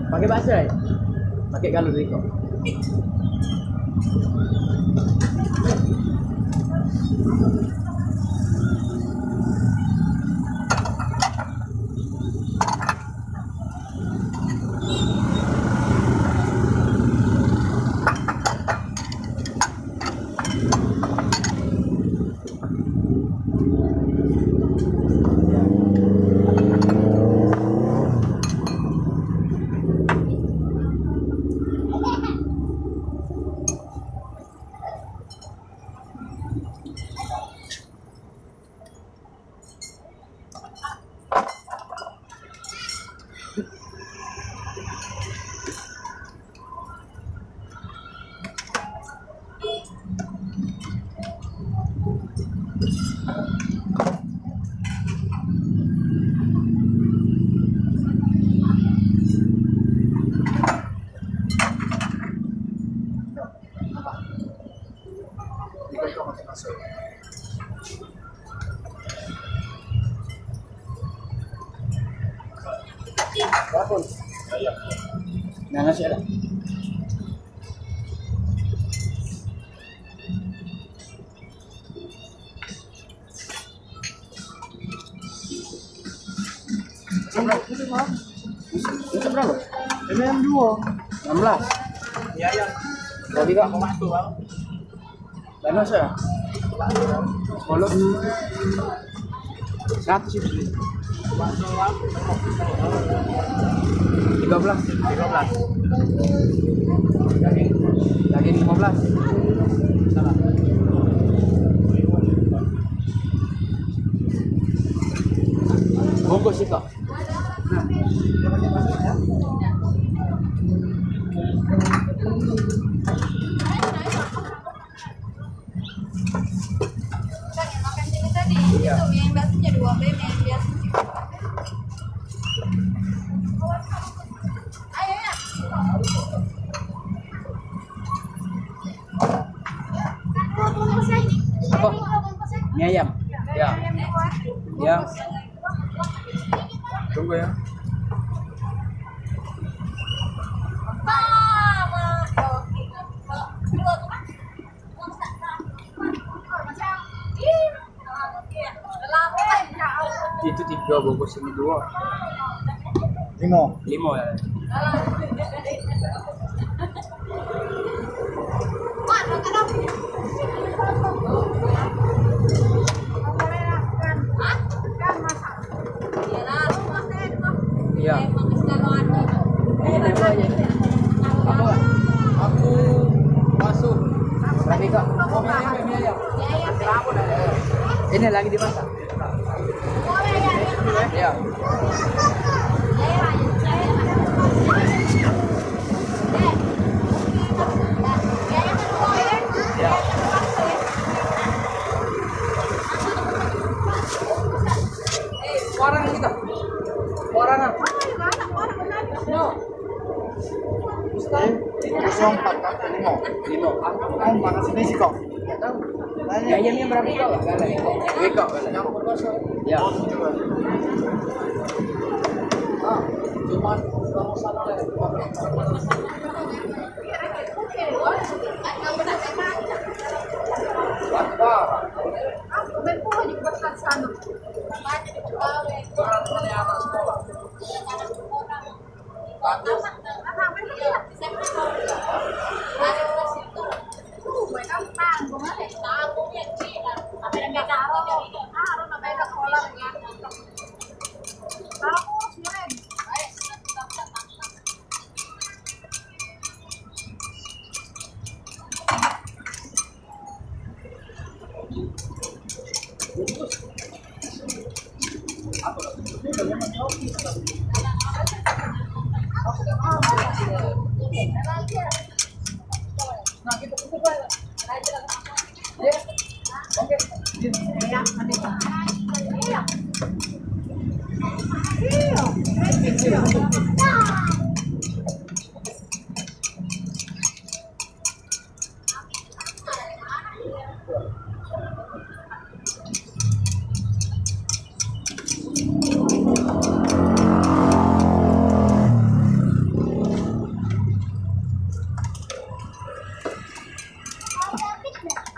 Pakai bakso ya? Pakai galon Riko. Berapa? Nah, nasi ada. Itu berapa? MM 2. 16. Iya, ya. Jadi kak Mau masuk, Bang. dan nasi ya? 10. 100 itu. 13. 13. Daging 15. Salah. Bungkus sih kak. Makan sini tadi, itu mie yang biasanya 2 mie yang biasa. Ayo ya. Apa? Mie ayam. Ya. Ya. Tunggu ya. Itu 3 bungkus ini 2. 5. 5 ya. Iya. Aku masuk. Lagi kak. Ini lagi dimasak. Ya. Ya. Orang kita. Orangan. No. 5. Kamu makan sini sih kok. Ya, ayamnya berapa kilo? Wiko. Ya. Cuma kalau salah ya. Iya.